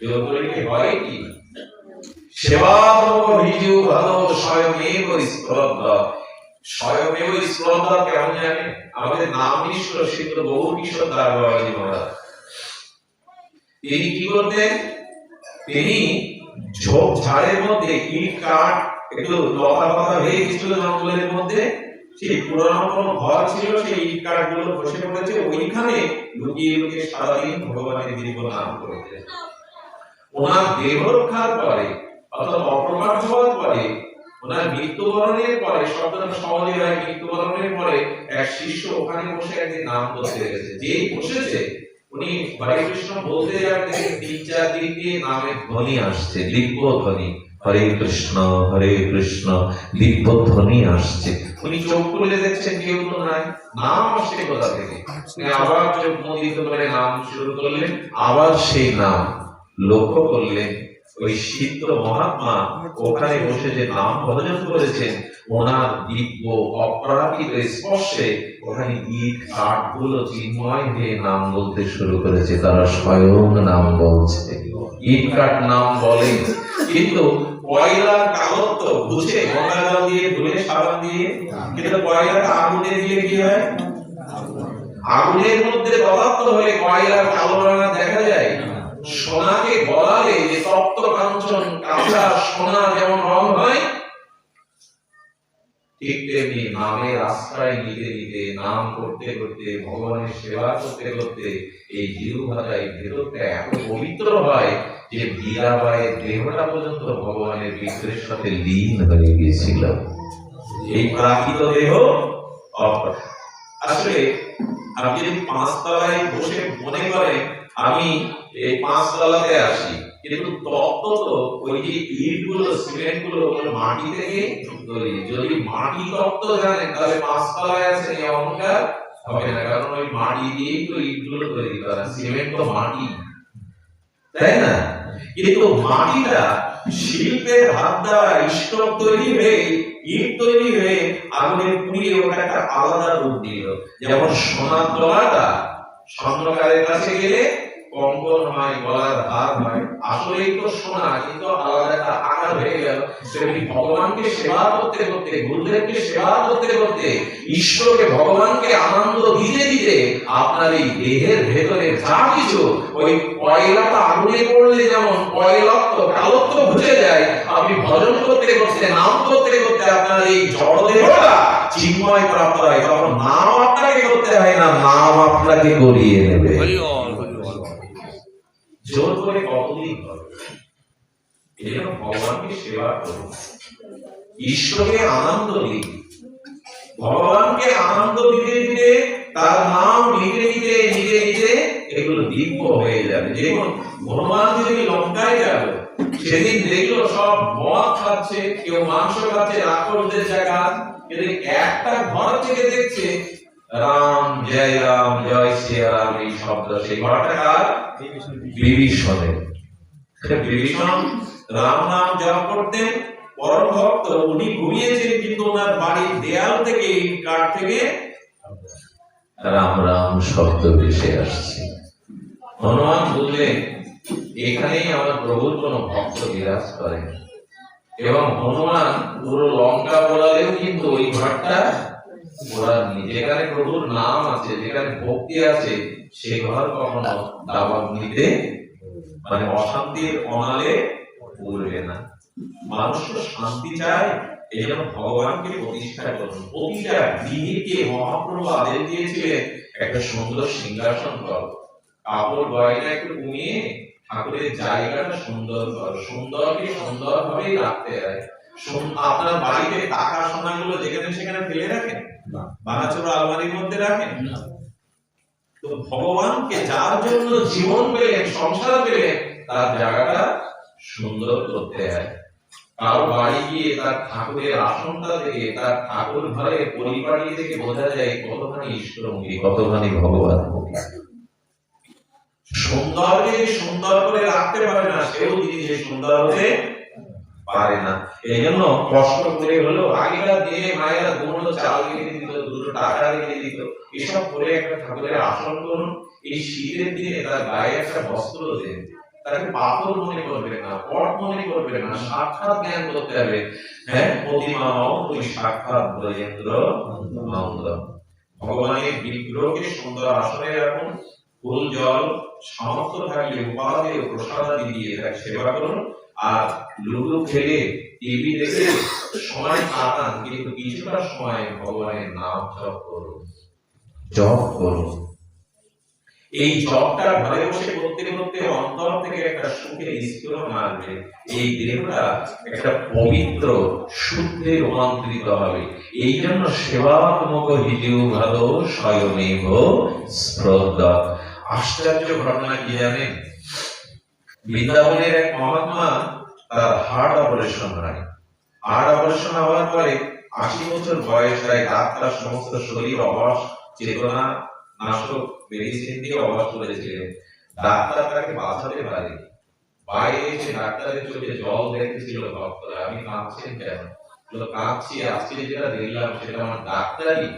Speaker 1: জোর করে কি হয় কি? সেবাত্মক ভিজু ভালো স্বয়মেব স্পর্ধা। স্বয়মেব স্পর্ধা কেমন জানে? আমাদের নাম ঈশ্বর সিদ্ধ বহু কিশোর দাস বাবাজি মহারাজ, তিনি কি করতেন? তিনি ঝোপ ঝাড়ের মধ্যে ইট কাঠ, একটু লতা পাতা হয়ে গেছিল জঙ্গলের মধ্যে, সেই পুরানো কোনো ঘর ছিল, সেই ইট কাঠ গুলো বসে পড়েছে, ওইখানে লুকিয়ে লুকিয়ে সারাদিন ভগবানের দিব্য নাম করতেন। ওনার দেহ রক্ষার পরে, অর্থাৎ অপ্রকাশ হওয়ার পরে, ওনার মৃত্যুবরণের পরে, শব্দটা সহজে হয়, মৃত্যুবরণের পরে এক শিষ্য ওখানে বসে একদিন নাম করতে গেছে। যেই বসেছে উনি হরে কৃষ্ণ বলতে যান, 3-4 দিন দিয়ে নামের ধ্বনি আসছে, দিব্য ধ্বনি, হরে কৃষ্ণ দিব্য ধ্বনি আসছে। উনি চোখ খুলে দেখছেন কেউ তো নাই, নাম আসছে কোথা থেকে? আবার চোখ মুদিত করে নাম শুরু করলেন, আবার সেই নাম লক্ষ্য করলেন। ওই সিদ্ধ মহাত্মা ওখানে বসে যে নাম ভজন করেছেন, ওনার দিব্য অপ্রাকৃত স্পর্শে ওখানে ইট কাঠ গুলো চিন্ময় হয়ে নাম বলতে শুরু করেছে। তারা স্বয়ং নাম বলছে, ইট কাঠ নাম বলে। কিন্তু কয়লার কাগজ বুঝে গঙ্গা জল দিয়ে ধুয়ে সাবান দিয়ে, কিন্তু কয়লাটা আগুনে দিয়ে কি হয়? আগুনের মধ্যে পদার্থ হলে কয়লার কালো রঙা দেখা যায়। সোনাকে গলালে যে তপ্ত কাঞ্চন কাঁচা সোনা যেমন রং হয়, ঠিক তেমনি নামের আশ্রয় নিতে নিতে, নাম করতে করতে, ভগবানের সেবা করতে করতে এই জিহ্বাটাই ভেতরটা এত পবিত্র হয় যে মীরাবাইয়ের দেহটা পর্যন্ত ভগবানের বিগ্রহের সাথে লীন হয়ে গিয়েছিল। এই প্রাকৃত দেহ আসলে আপনি যদি 5 তলায় বসে মনে করেন আমি এই 5 তলাতে আসি, কিন্তু তত্ত্ব তো ওই যে ইট গুলো, সিমেন্ট গুলো মাটি থেকে তৈরি। যদি মাটি তত্ত্ব জানেন তাহলে 5 তলায় আছেন এই অহংকার হবে না, কারণ ওই মাটি দিয়েই তো ইট গুলো তৈরি করা, সিমেন্ট তো মাটি, তাই না? কিন্তু মাটিটা শিল্পের হাত দ্বারা স্টোভ তৈরি হয়ে, ইট তৈরি হয়ে আগুনে পুড়িয়ে ওটা একটা আলাদা রূপ দিল। যেমন সোনার তলাটা স্বর্ণকারের কাছে গেলে কঙ্কন হয়, গলার হার হয়, আসলেই তো সোনা, কিন্তু আলাদা একটা আকার হয়ে গেল। সেটি ভগবানকে সেবা করতে করতে, গুরুদেবকে সেবা করতে করতে, ঈশ্বরকে, ভগবানকে আনন্দ দিতে দিতে আপনার এই দেহের ভেতরে যা কিছু, ওই কয়লাটা আগুনে পড়লে যেমন কয়লত্ব কালত্ব বুঝে যায়, আপনি ভজন করতে করতে, নাম করতে করতে আপনার এই জড় দেহটা চিন্ময় প্রাপ্ত হয়। তখন নাম আপনাকে করতে হয় না, নাম আপনাকে করিয়ে নেবে। জোর করে কতদিন হবে? এই জন্য ভগবানকে সেবা করুন, ঈশ্বরকে আনন্দ দিন। ভগবানকে আনন্দ দিতে দিতে তার নাম নিতে নিতে নিতে নিতে এগুলো দিব্য হয়ে যাবে। যেমন হনুমান যেদিন লঙ্কায় গেল, সেদিন দেখলো সব মদ খাচ্ছে, কেউ মাংস খাচ্ছে, রাক্ষসদের জায়গা, কিন্তু একটা ঘর থেকে দেখছে রাম জয় শ্রী রাম এই শব্দ। সেই ঘরটা কার? বিভীষণের। বিভীষণ রাম নাম জপ করতেন, পরম ভক্ত। উনি ঘুমিয়েছেন, কিন্তু ওনার বাড়ির দেয়াল থেকে কাঠ থেকে রাম রাম শব্দ ভেসে আসছে। হনুমান বললেন এখানেই আমার প্রভুর কোন ভক্ত বিরাজ করেন। এবং হনুমান পুরো লঙ্কা বলালেও কিন্তু ওই ঘরটা বলাননি। যেখানে প্রভুর নাম আছে, যেখানে ভক্তি আছে, সে ঘর কখনো দাবাব নিতে মানে অশান্তির অনালে পড়বে না। মানুষ তো শান্তি চায়, এই জন্য ভগবানকে প্রতিষ্ঠা করুন। প্রতিটা গৃহীকে মহাপ্রভু আদেশ দিয়েছিলেন একটা সুন্দর সিংহাসন করো, কাপড় গয়না একটু কমিয়ে ঠাকুরের জায়গাটা সুন্দর করো। সুন্দরকে সুন্দর ভাবেই রাখতে হয়। আপনার বাড়িতে টাকা সোনাগুলো যেখানে সেখানে ফেলে রাখেন, ভাঙাচোরা আলমারির মধ্যে রাখেন। তো ভগবানকে যার জন্য জীবন পেলেন, সংসার পেলেন, তার জায়গাটা সুন্দর করতে হয়। কারো বাড়ি গিয়ে তার ঠাকুরের আসনটা থেকে, তার ঠাকুর ঘরের পরিবারী থেকে বোঝা যায় কতখানি ঈশ্বরমুখী, কতখানি ভগবানমুখী। সুন্দরকে সুন্দর করে রাখতে পারে না, সেও জিনিসে সুন্দর হতে পারে না। এই জন্য কষ্ট করে হলো আগেকার দিনে মায়েরা দুটো চাল রেখে দিত, দুটো টাকা রেখে দিত, এসব করে একটা ঠাকুরের আসন করুন। এই শীতের দিনে তার গায়ে একটা বস্ত্র দেন, তাকে পাথর মনে করবে না, পট মনে করবে না, সাক্ষাৎ জ্ঞান করতে হবে। হ্যাঁ, প্রতিমাও তুই সাক্ষাৎ ব্রজেন্দ্র নন্দ। ভগবানের বিগ্রহকে সুন্দর আসনে রাখুন, ফুল জল সামর্থ্য থাকলে উপাধি ও প্রসাদাদি দিয়ে তাকে সেবা করুন। আর লুডো খেলে, টিভি দেখে সময় কাটান, কিন্তু কিছুটা সময় ভগবানের নাম জপ করুন, জপ করুন। এই জপটা ঘরে বসে করতে করতে অন্তর থেকে একটা সুখের স্ফুরণ আসবে। এই দেহটা একটা পবিত্র শুদ্ধে রূপান্তরিত হবে। এই জন্য সেবাত্মক হিজু ভাদ স্বয়মেভ স্পর্ধা। আশ্চর্য ঘটনা কি জানেন? বৃন্দাবনের এক মহাত্মা, তার হার্ট অপারেশন হয়। হার্ট অপারেশন হওয়ার পরে 80 বছর বয়স হয়। ডাক্তার সমস্ত শরীর অবশ, চেতনা নাশক মেডিসিন দিয়ে অবশ করেছিলেন। ডাক্তার তাকে বাঁচাতে পারে। বাইরে এসে ডাক্তারের চোখে জল দেখতেছিল ভক্তরা। আমি কাঁদছেন কেন? কাঁদছি, আজকে যেটা দেখলাম সেটা আমার ডাক্তারি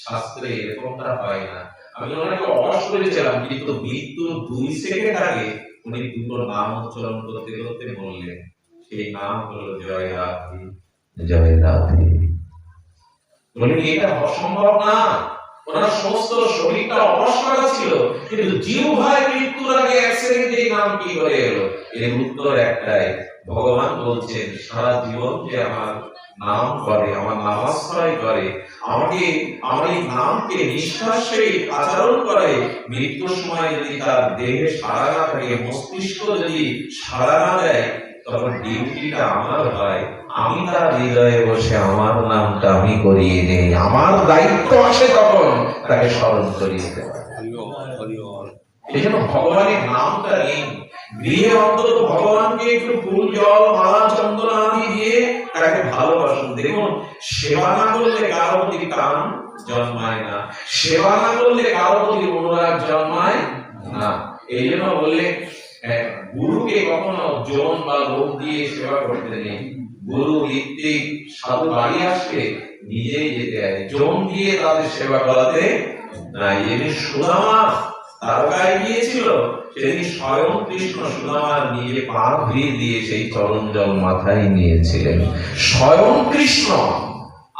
Speaker 1: শাস্ত্রে এরকমটা হয় না। আমি ওনাকে অবশ করেছিলাম, কিন্তু মৃত্যুর 2 সেকেন্ড আগে উনি দুটো নাম উচ্চারণ করতে করতে বললেন, সেই নাম হলো জয় রাধে জয় রাধে। বলেন এটা অসম্ভব না। ওনার সমস্ত শরীরটা অবশ করা ছিল, কিন্তু জিহ্বায় মৃত্যুর আগে 1 সেকেন্ডে এই নাম কি করে এলো? এর উত্তর একটাই, ভগবান বলছেন সারা জীবন যে আমার নাম করে, আমার নামাশ্রয় করে, আমাকে আমার এই নামকে নিঃশ্বাস সহিত আচরণ করে, মৃত্যুর সময় যদি তার দেহে সাড়া না থাকে, মস্তিষ্ক যদি সাড়া না দেয়, তখন ডিউটিটা আমার হয়। আমি তার হৃদয়ে বসে আমার নামটা আমি করিয়ে নেই, আমার দায়িত্ব আসে তখন তাকে স্মরণ করিয়ে দেওয়া। এই জন্য ভগবানের নামটা নেই। গৃহে অন্তত ভগবানকে একটু ফুল জল মালা চন্দন আদি দিয়ে তাকে ভালোবাসুন। দেখুন, সেবা না করলে কারো প্রতি টান জন্মায় না, সেবা না করলে কারো প্রতি অনুরাগ জন্মায় না। এই জন্য বললে গুরুকে কখনো জন বা লোক দিয়ে সেবা করতে নেই। গুরু ঋত্বিক সাধু বাড়ি আসলে নিজেই যেতে হয়, জন দিয়ে তাদের সেবা করাতে নাই। যেদিন সুদামা তারকায় গিয়েছিল, সেদিন স্বয়ং কৃষ্ণ সুদামার নিজে পা ধুয়ে দিয়ে সেই চরণ জল মাথায় নিয়েছিলেন। স্বয়ং কৃষ্ণ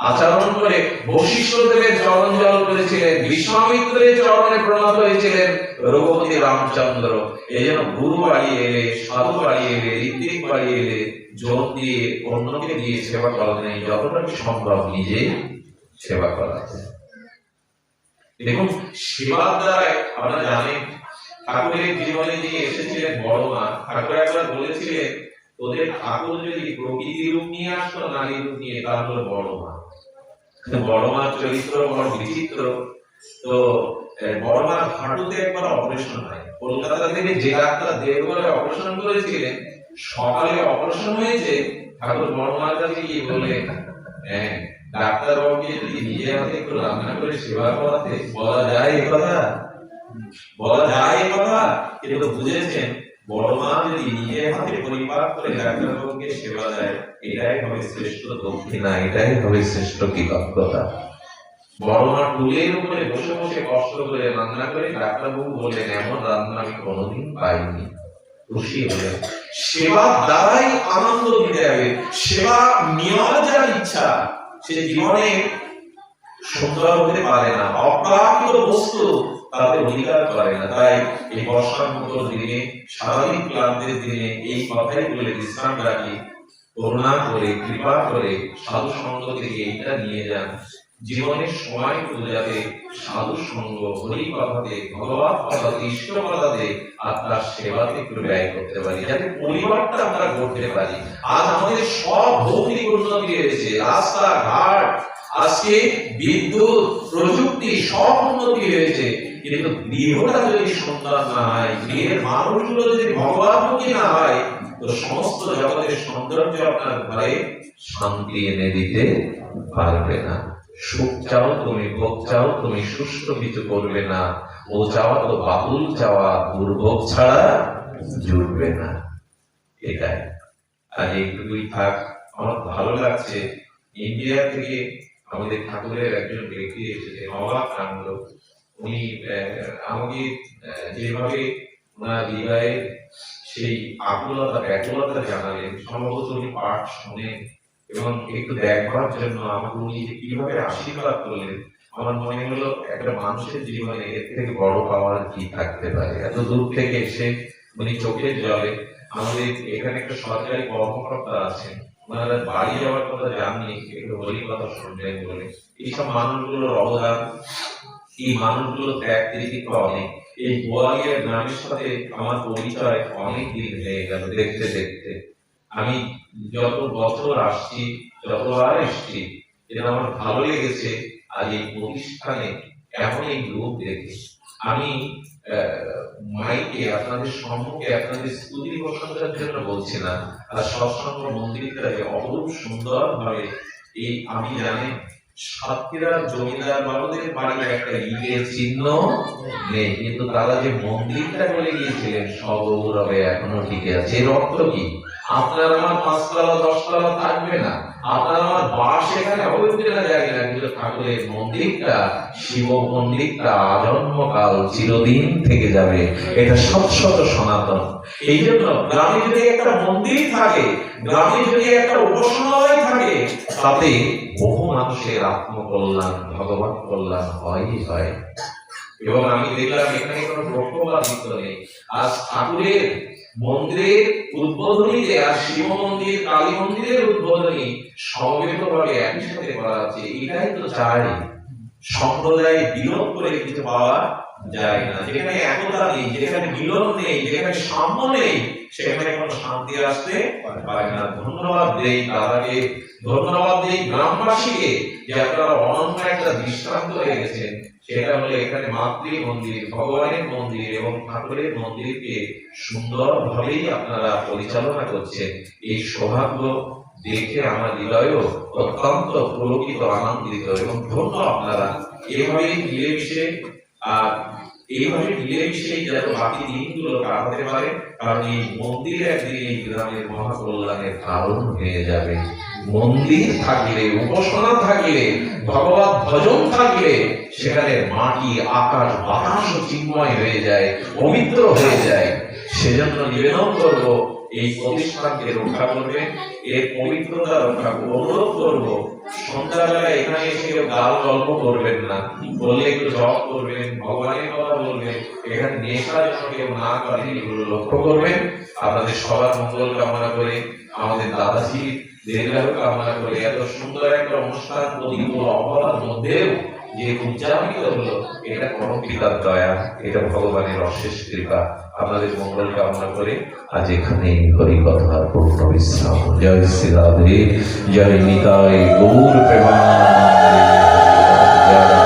Speaker 1: আচরণ করে বশিষ্ঠদেবের চরণ জল করেছিলেন, বিশ্বামিত্রের চরণে প্রণত হয়েছিলেন রঘুপতি রামচন্দ্র। এই জন্য গুরু বাড়ি এলে, সাধু বাড়ি এলে, ঋত্বিক বাড়ি এলে জোর দিয়ে অন্যকে দিয়ে সেবা করা নেই, যতটা সম্ভব নিজে সেবা করা যায়। দেখুন, সেবার দ্বারা আপনারা জানেন ঠাকুরের জীবনে যিনি এসেছিলেন বড় মা, ঠাকুর একবার বলেছিলেন তোদের ঠাকুর যদি প্রকৃতি রূপ নিয়ে আসতো, নারী রূপ নিয়ে, তাহলে বড় মা। বড় মার চরিত্র বড় বিচিত্র। তো বড় মার হাঁটুতে একবার অপারেশন হয়। কলকাতা থেকে যে ডাক্তার দেওঘরে অপারেশন করেছিলেন, সকালে অপারেশন হয়েছে, ঠাকুর বড় মার কাছে গিয়ে বললেন, হ্যাঁ ডাক্তার বাবুকে যদি নিজে হাতে একটু রান্না করে সেবা করাতে, বলা যায় এ কথা? বলা যায় এ কথা? কিন্তু বুঝেছেন, বড় মা যদি নিজে হাতে পরিপাক করে ডাক্তার বাবুকে সেবা দেয়, এটাই হবে শ্রেষ্ঠ দক্ষিণা, এটাই হবে শ্রেষ্ঠ কৃতজ্ঞতা। বড় মা টুলের উপরে বসে বসে কষ্ট করে রান্না করে, ডাক্তারবাবু বললেন, এমন রান্না আমি কোনোদিন পাইনি। খুশি হলেন। সেবার দ্বারাই আনন্দ দিতে হবে। সেবা নেওয়ার যার ইচ্ছা, সে জীবনে সুন্দর হতে পারে না, অপ্রাপ্ত বস্তু তাদের অধিকার করে না। তাই এই বর্ষার মতো দিনে, সারাদিন ক্লান্তির দিনে এই কথাই বলে বিশ্রাম রাখি, করুণা করে, কৃপা করে সাধু সঙ্গ থেকে এইটা নিয়ে যান। জীবনের সময় যাতে সাধু সঙ্গ, হরি কথাতে, ভগবত কথাতে, ঈশ্বর কথাতে আর তার সেবাতে একটু ব্যয় করতে পারি, যাতে পরিবারটা আমরা করতে পারি। আজ আমাদের সব ভৌতিক উন্নতি হয়েছে, রাস্তাঘাট, আজকে বিদ্যুৎ, প্রযুক্তি, সব উন্নতি হয়েছে, কিন্তু গৃহটা যদি সুন্দর না হয়, গৃহের মানুষগুলো যদি ভগবানমুখী না হয়, তো সমস্ত জগতের সৌন্দর্য আপনার ঘরে শান্তি এনে দিতে পারবে না। সুখ চাও তুমি, ভোগ চাও তুমি, সুষ্ঠু কিছু করবে না। ও চাওয়া তো বাহুল চাওয়া, দুর্ভোগ ছাড়া জুটবে না। এটাই আজ এইটুকুই থাক। আমার ভালো লাগছে, ইন্ডিয়া থেকে আমাদের ঠাকুরের একজন ব্যক্তি এসেছে, অবাক কাণ্ড। উনি আমাকে যেভাবে ওনার হৃদয়ের সেই আকুলতা, ব্যাকুলতা জানালেন, সম্ভবত উনি পাঠ শোনেন এবং একটু দেখবার জন্য আমাকে উনি কিভাবে আশীর্বাদ করলেন, আমার মনে হলো একটা মানুষের জীবনে এর থেকে বড় পাওয়ার কি থাকতে পারে। এত দূর থেকে এসে উনি চোখের জলে, আমাদের এখানে একটা সরকারি কর্মকর্তা আছেন, ওনারা বাড়ি যাওয়ার কথা জাননি, একটু হরি কথা শুনলেন বলে। এইসব মানুষগুলোর অবদান, এই মানুষগুলো ত্যাগ কৃতিত্ব অনেক। এই গোয়ালিয়ার গ্রামের সাথে আমার পরিচয় অনেক দিন হয়ে গেল, দেখতে দেখতে। আমি যত বছর আসছি, যতবার এসছি, এটা আমার ভালো লেগেছে। আজ এই প্রতিষ্ঠানে এমন এই রূপ দেখে আমি মাইকে আপনাদের সম্মুখে আপনাদের স্তুতি প্রশংসার জন্য বলছি না, আর সৎসঙ্গ মন্দিরটাকে অপরূপ সুন্দর ভাবে এই, আমি জানি সাতক্ষীরার জমিদার বাবুদের বাড়ির একটা ইটের চিহ্ন নেই, কিন্তু তারা যে মন্দিরটা করে গিয়েছিলেন সগৌরবে এখনো টিকে আছে। এর অর্থ কি? আপনার আমার 5 তলা 10 তলা থাকবে না, আপনার আমার বাস এখানে হবে না, জানি না, কিন্তু ঠাকুরের মন্দিরটা, শিব মন্দিরটা আজন্মকাল চিরদিন থেকে যাবে। এটা শাশ্বত সনাতন। এই জন্য গ্রামে যদি একটা মন্দির থাকে, গ্রামে যদি একটা উপাসনালয় থাকে, তাতে বহু মানুষের আত্মকল্যাণ, ভগবত কল্যাণ হয়ই হয়। এবং আমি দেখলাম এখানে কোনো পক্ষপাতিত্ব নেই। আজ ঠাকুরের মন্দিরের উদ্বোধনীতে আর শিব মন্দির, কালী মন্দিরের উদ্বোধনী সমবেতভাবে একই সাথে করা আছে। এটাই তো চাই, সম্প্রদায় বিলোপ করে কিছু পাওয়া যায় না। যেখানে একতা নেই, যেখানে মিলন নেই, যেখানে সাম্য নেই, সেখানে কোনো শান্তি আসতে পারে না। ধন্যবাদ দেই দাদাকে, ধন্যবাদ দেই গ্রামবাসীকে, যে আপনারা অনন্য একটা দৃষ্টান্ত রেখেছেন। সেটা হলো এখানে মাতৃ মন্দির, ভগবানের মন্দির এবং ঠাকুরের মন্দিরকে সুন্দরভাবেই আপনারা পরিচালনা করছেন। এই সৌভাগ্য দেখে আমার হৃদয়ও অত্যন্ত পুলকিত, আনন্দিত এবং ধন্য। আপনারা এইভাবে মিলেমিশে, আর এইভাবে মিলেমিশে যাতে বাকি দিনগুলো কাটাতে পারে, কারণ এই মন্দির একদিন এই গ্রামের মহাকল্যাণের কারণ হয়ে যাবে। মন্দির থাকলে, উপাসনা থাকলে, ভগবত ভজন থাকলে, সেখানে মাটি, আকাশ, বাতাস চিন্ময় হয়ে যায়, পবিত্র হয়ে যায়। সেজন্য নিবেদন করবো, এই প্রতিষ্ঠানকে রক্ষা করবে, এর পবিত্রতা রক্ষা অনুরোধ করবো। সন্ধ্যাবেলায় এখানে এসে কেউ গাল গল্প করবেন না, বললে একটু জপ করবেন, ভগবানের কথা বলবেন, এখানে নেশা যেন কেউ না করে এগুলো লক্ষ্য করবেন। আপনাদের সবার মঙ্গল কামনা করে, আমাদের দাদাজি দীর্ঘায়ু কামনা করে, এত সুন্দর একটা অনুষ্ঠান প্রতিকূল অবস্থার মধ্যেও যে উদযাপিত হলো, এটা পরম পিতার দয়া, এটা ভগবানের অশেষ কৃপা। আপনাদের মঙ্গল কামনা করে আজ এখানে হরি কথার পূর্ণ বিশ্রাম। জয় শ্রী রাধে, জয় নিতাই গৌর প্রেমানন্দে। জয়